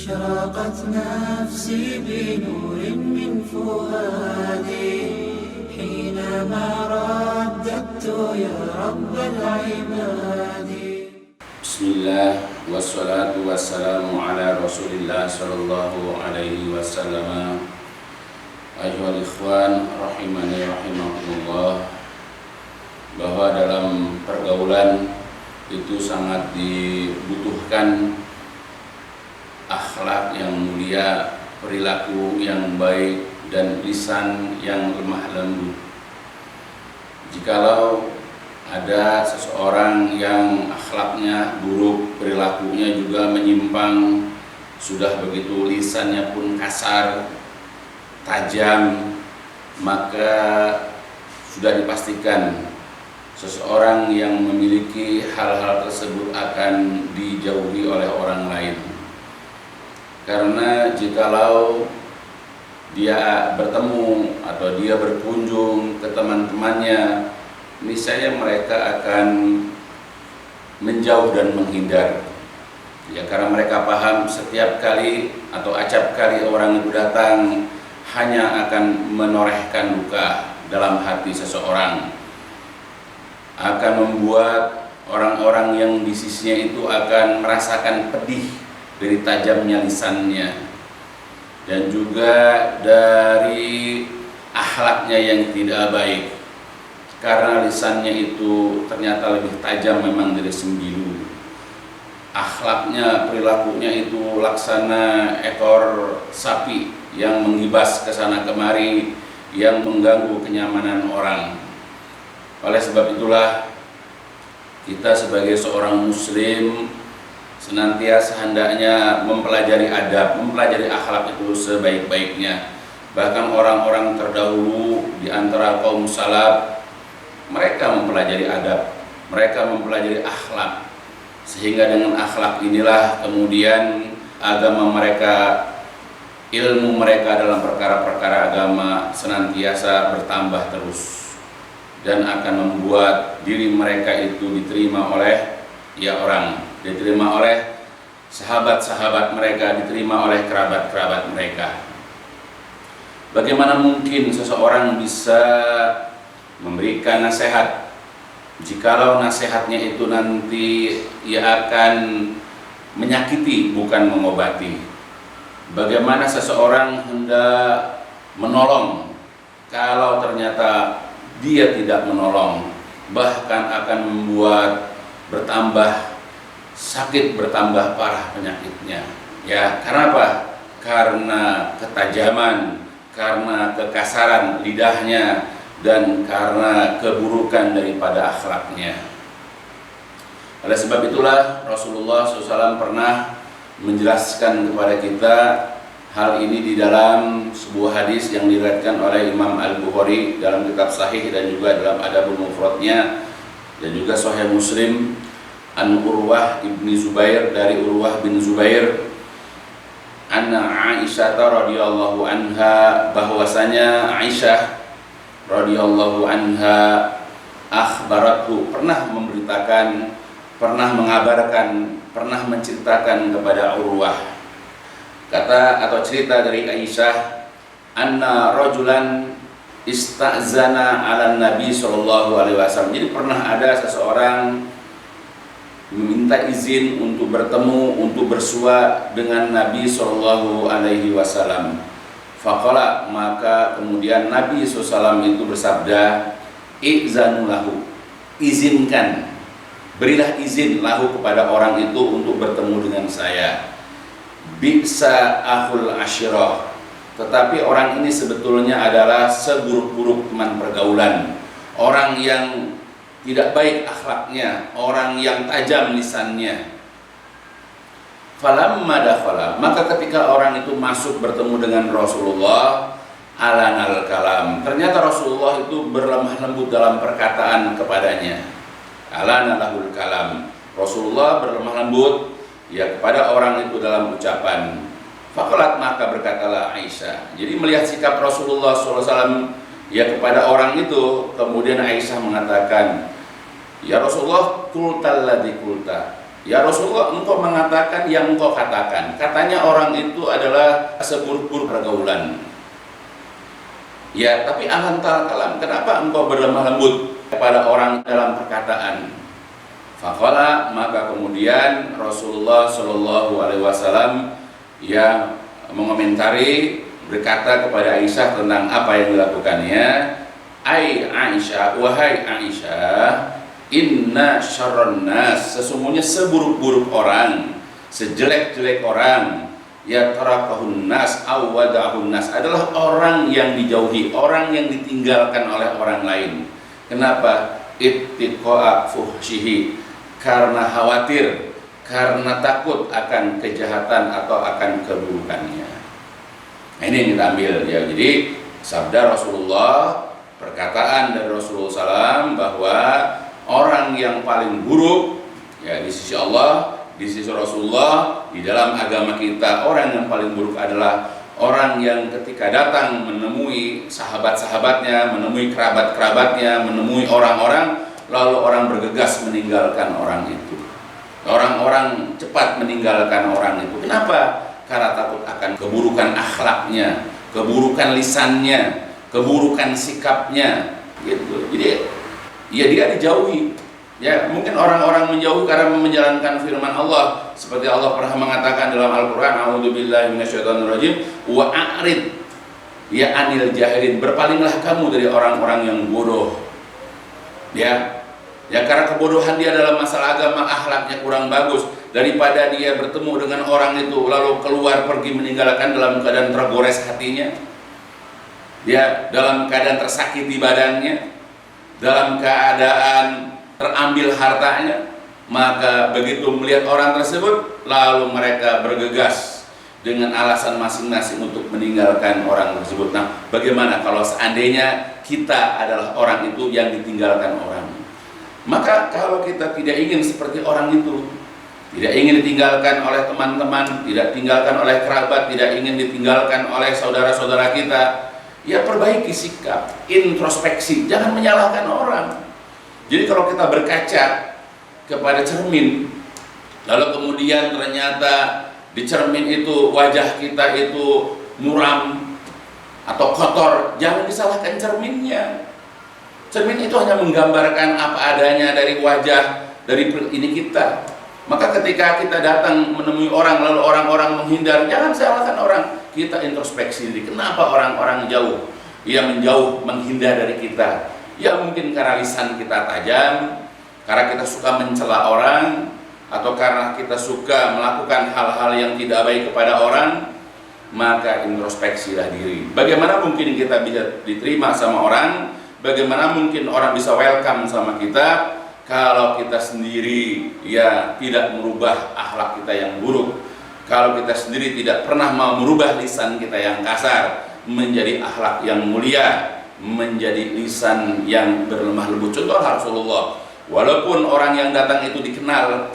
أشرقت نفسي بنور من فؤادي حينما رددت يا رب العباد. بسم الله والصلاة والسلام على رسول الله صلى الله عليه وسلم. Ayuhal ikhwan rahimani rahimakumullah, bahwa dalam pergaulan itu sangat dibutuhkan akhlak yang mulia, perilaku yang baik, dan lisan yang lemah lembut. Jikalau ada seseorang yang akhlaknya buruk, perilakunya juga menyimpang, sudah begitu lisannya pun kasar, tajam, maka sudah dipastikan seseorang yang memiliki hal-hal tersebut akan dijauhi oleh orang lain. Karena jikalau dia bertemu atau dia berkunjung ke teman-temannya, niscaya mereka akan menjauh dan menghindar. Ya, karena mereka paham setiap kali atau acap kali orang itu datang hanya akan menorehkan luka dalam hati seseorang, akan membuat orang-orang yang di sisinya itu akan merasakan pedih dari tajamnya lisannya, dan juga dari akhlaknya yang tidak baik, karena lisannya itu ternyata lebih tajam memang dari sembilu. Akhlaknya, perilakunya itu laksana ekor sapi yang mengibas ke sana kemari, yang mengganggu kenyamanan orang. Oleh sebab itulah kita sebagai seorang muslim senantiasa hendaknya mempelajari adab, mempelajari akhlak itu sebaik-baiknya. Bahkan orang-orang terdahulu di antara kaum salaf, mereka mempelajari adab, mereka mempelajari akhlak, sehingga dengan akhlak inilah kemudian agama mereka, ilmu mereka dalam perkara-perkara agama senantiasa bertambah terus, dan akan membuat diri mereka itu diterima oleh orang, diterima oleh sahabat-sahabat mereka, diterima oleh kerabat-kerabat mereka. Bagaimana mungkin seseorang bisa memberikan nasihat jikalau nasihatnya itu nanti ia akan menyakiti bukan mengobati? Bagaimana seseorang hendak menolong kalau ternyata dia tidak menolong, bahkan akan membuat bertambah sakit, bertambah parah penyakitnya. Ya, karena apa? Karena ketajaman, karena kekasaran lidahnya, dan karena keburukan daripada akhlaknya. Oleh sebab itulah Rasulullah SAW pernah menjelaskan kepada kita hal ini di dalam sebuah hadis yang diriwayatkan oleh Imam Al-Bukhari dalam kitab Sahih, dan juga dalam Adabul Mufradnya, dan juga Sahih Muslim, an Urwah ibni Zubair, dari Urwah bin Zubair, anna Aisyah radhiyallahu anha, bahwasanya Aisyah radhiyallahu anha akhbarathu, pernah memberitakan, pernah mengabarkan, pernah menceritakan kepada Urwah, kata atau cerita dari Aisyah, anna rajulan ista'zana 'ala Nabi sallallahu alaihi wasallam. Jadi pernah ada seseorang meminta izin untuk bertemu, untuk bersua dengan Nabi sallallahu alaihi wasallam. Faqala, maka kemudian Nabi SAW itu bersabda, izanu lahu, izinkan, berilah izin lahu kepada orang itu untuk bertemu dengan saya. Bisa akhul ashirah, tetapi orang ini sebetulnya adalah seburuk-buruk teman pergaulan, orang yang tidak baik akhlaknya, orang yang tajam lisannya. Falamma dakhala, maka ketika orang itu masuk bertemu dengan Rasulullah, alanal kalam, ternyata Rasulullah itu berlemah lembut dalam perkataan kepadanya. Alanalahul kalam, Rasulullah berlemah lembut kepada orang itu dalam ucapan. Faqalat, maka berkatalah Aisyah. Jadi melihat sikap Rasulullah SAW kepada orang itu, kemudian Aisyah mengatakan, ya Rasulullah, kultal ladzi kulta, Ya Rasulullah, engkau mengatakan yang engkau katakan. Katanya orang itu adalah seburuk-buruk pergaulan. Ya, tapi alantal kalam, kenapa engkau berlemah lembut kepada orang dalam perkataan? Faqala, maka kemudian Rasulullah Shallallahu Alaihi Wasallam yang mengomentari, berkata kepada Aisyah tentang apa yang dilakukannya. Aisyah, wahai Aisyah, inna syarran nas, sesungguhnya seburuk-buruk orang, sejelek-jelek orang, ya tarakahun nas aw wada'ahun nas, adalah orang yang dijauhi, orang yang ditinggalkan oleh orang lain. Kenapa? Ittiqa'a fuhsyihi, karena khawatir, karena takut akan kejahatan atau akan keburukannya. Nah, ini yang kita ambil ya. Jadi sabda Rasulullah, perkataan dari Rasulullah SAW bahwa orang yang paling buruk ya di sisi Allah, di sisi Rasulullah, di dalam agama kita, orang yang paling buruk adalah orang yang ketika datang menemui sahabat-sahabatnya, menemui kerabat-kerabatnya, menemui orang-orang, lalu orang bergegas meninggalkan orang itu. Orang-orang cepat meninggalkan orang itu. Kenapa? Karena takut akan keburukan akhlaknya, keburukan lisannya, keburukan sikapnya, gitu. Jadi ya dia dijauhi. Ya, mungkin orang-orang menjauhi karena menjalankan firman Allah, seperti Allah pernah mengatakan dalam Al-Qur'an, a'udzubillahi minasyaitonirrajim, wa a'rid ya anil jahilin, berpalinglah kamu dari orang-orang yang bodoh. Ya, karena kebodohan dia dalam masalah agama, akhlaknya kurang bagus, daripada dia bertemu dengan orang itu lalu keluar pergi meninggalkan dalam keadaan tergores hatinya, dia dalam keadaan tersakiti badannya, dalam keadaan terambil hartanya, maka begitu melihat orang tersebut lalu mereka bergegas dengan alasan masing-masing untuk meninggalkan orang tersebut. Nah, bagaimana kalau seandainya kita adalah orang itu yang ditinggalkan orang? Maka kalau kita tidak ingin seperti orang itu, tidak ingin ditinggalkan oleh teman-teman, tidak ditinggalkan oleh kerabat, tidak ingin ditinggalkan oleh saudara-saudara kita, ya perbaiki sikap, introspeksi, jangan menyalahkan orang. Jadi kalau kita berkaca kepada cermin, lalu kemudian ternyata di cermin itu wajah kita itu muram atau kotor, jangan disalahkan cerminnya. Cermin itu hanya menggambarkan apa adanya dari wajah, dari ini kita. Maka ketika kita datang menemui orang lalu orang-orang menghindar, jangan salahkan orang. Kita introspeksi diri, kenapa orang-orang jauh, yang menjauh, menghindar dari kita? Ya mungkin karena lisan kita tajam, karena kita suka mencela orang, atau karena kita suka melakukan hal-hal yang tidak baik kepada orang. Maka introspeksilah diri. Bagaimana mungkin kita bisa diterima sama orang? Bagaimana mungkin orang bisa welcome sama kita kalau kita sendiri ya tidak merubah akhlak kita yang buruk, kalau kita sendiri tidak pernah mau merubah lisan kita yang kasar menjadi akhlak yang mulia, menjadi lisan yang berlemah lembut. Contoh Rasulullah, walaupun orang yang datang itu dikenal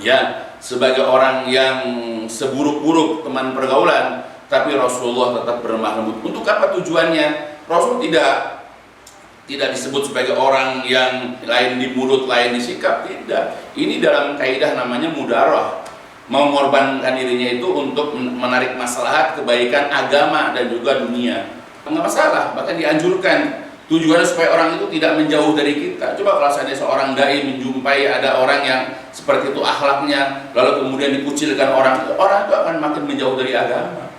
ya sebagai orang yang seburuk-buruk teman pergaulan, tapi Rasulullah tetap berlemah lembut. Untuk apa tujuannya? Rasul tidak disebut sebagai orang yang lain di mulut, lain di sikap, tidak. Ini dalam kaidah namanya mudarah, mengorbankan dirinya itu untuk menarik maslahat kebaikan agama dan juga dunia. Enggak masalah, bahkan dianjurkan. Tujuannya supaya orang itu tidak menjauh dari kita. Coba kalau seandainya seorang dai menjumpai ada orang yang seperti itu akhlaknya, lalu kemudian dikucilkan orang itu akan makin menjauh dari agama.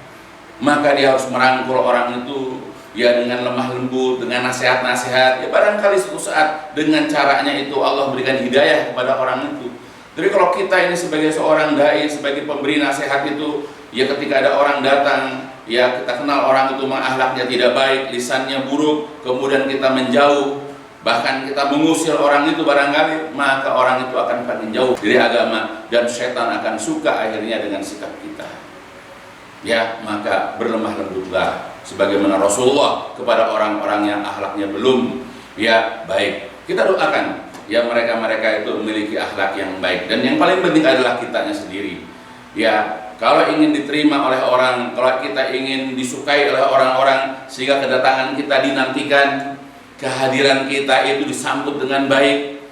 Maka dia harus merangkul orang itu ya dengan lemah lembut, dengan nasihat-nasihat. Ya barangkali suatu saat dengan caranya itu Allah berikan hidayah kepada orang itu. Jadi kalau kita ini sebagai seorang dai, sebagai pemberi nasihat itu, ya ketika ada orang datang, ya kita kenal orang itu akhlaknya tidak baik, lisannya buruk, kemudian kita menjauh, bahkan kita mengusir orang itu barangkali, maka orang itu akan makin jauh dari agama dan setan akan suka akhirnya dengan sikap kita. Ya, maka berlemah lembutlah sebagaimana Rasulullah kepada orang-orang yang akhlaknya belum ya baik. Kita doakan ya mereka-mereka itu memiliki akhlak yang baik, dan yang paling penting adalah kitanya sendiri. Ya, kalau ingin diterima oleh orang, kalau kita ingin disukai oleh orang-orang sehingga kedatangan kita dinantikan, kehadiran kita itu disambut dengan baik,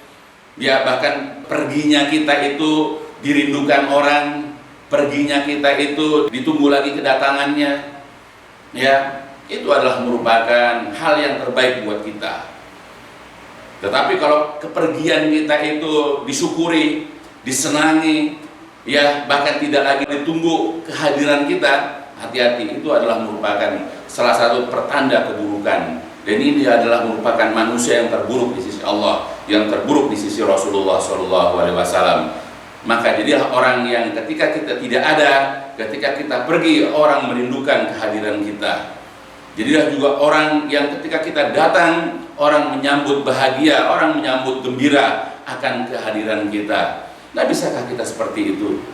Ya, bahkan perginya kita itu dirindukan orang, perginya kita itu ditunggu lagi kedatangannya. Ya, itu adalah merupakan hal yang terbaik buat kita. Tetapi kalau kepergian kita itu disyukuri, disenangi, ya bahkan tidak lagi ditunggu kehadiran kita, hati-hati, itu adalah merupakan salah satu pertanda keburukan. Dan ini adalah merupakan manusia yang terburuk di sisi Allah, yang terburuk di sisi Rasulullah SAW. Maka jadilah orang yang ketika kita tidak ada, ketika kita pergi, orang merindukan kehadiran kita. Jadilah juga orang yang ketika kita datang, orang menyambut bahagia, orang menyambut gembira akan kehadiran kita. Nah, bisakah kita seperti itu?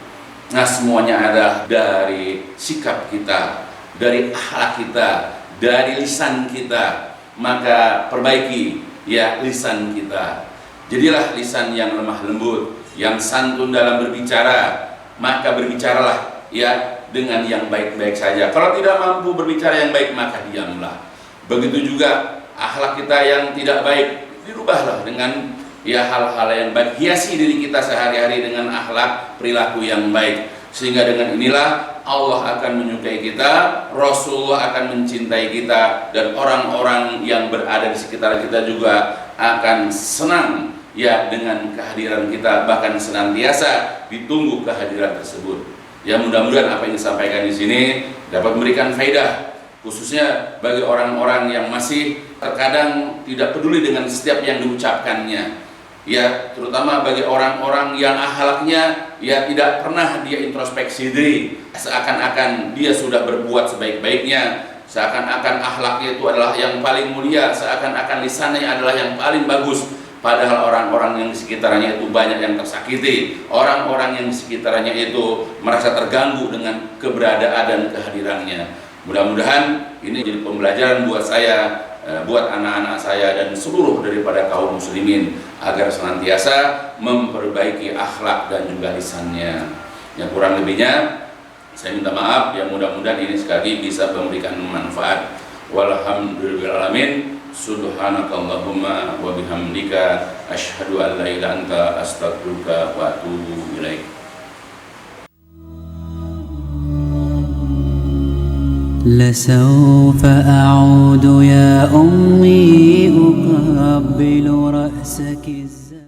Nah, semuanya ada dari sikap kita, dari akhlak kita, dari lisan kita. Maka perbaiki ya lisan kita. Jadilah lisan yang lemah lembut, yang santun dalam berbicara. Maka berbicaralah ya dengan yang baik-baik saja. Kalau tidak mampu berbicara yang baik, maka diamlah. Begitu juga akhlak kita yang tidak baik, dirubahlah dengan ya hal-hal yang baik. Hiasi diri kita sehari-hari dengan akhlak perilaku yang baik. Sehingga dengan inilah Allah akan menyukai kita, Rasulullah akan mencintai kita, dan orang-orang yang berada di sekitar kita juga akan senang ya dengan kehadiran kita, bahkan senantiasa ditunggu kehadiran tersebut. Ya, mudah-mudahan apa yang disampaikan di sini dapat memberikan faedah, khususnya bagi orang-orang yang masih terkadang tidak peduli dengan setiap yang diucapkannya. Ya, terutama bagi orang-orang yang akhlaknya ya tidak pernah dia introspeksi diri, seakan-akan dia sudah berbuat sebaik-baiknya, seakan-akan akhlaknya itu adalah yang paling mulia, seakan-akan lisannya adalah yang paling bagus. Padahal orang-orang yang di sekitarnya itu banyak yang tersakiti, orang-orang yang di sekitarnya itu merasa terganggu dengan keberadaan dan kehadirannya. Mudah-mudahan ini jadi pembelajaran buat saya, buat anak-anak saya dan seluruh daripada kaum muslimin, agar senantiasa memperbaiki akhlak dan juga lisannya. Yang kurang lebihnya saya minta maaf, yang mudah-mudahan ini sekali bisa memberikan manfaat. Walhamdulillahirrahmanirrahim. Subhanakallahumma wa bihamdika asyhadu an la ilaha illa anta astaghfiruka wa atubu ilaik. لسوف أعود يا أمي أقبل رأسك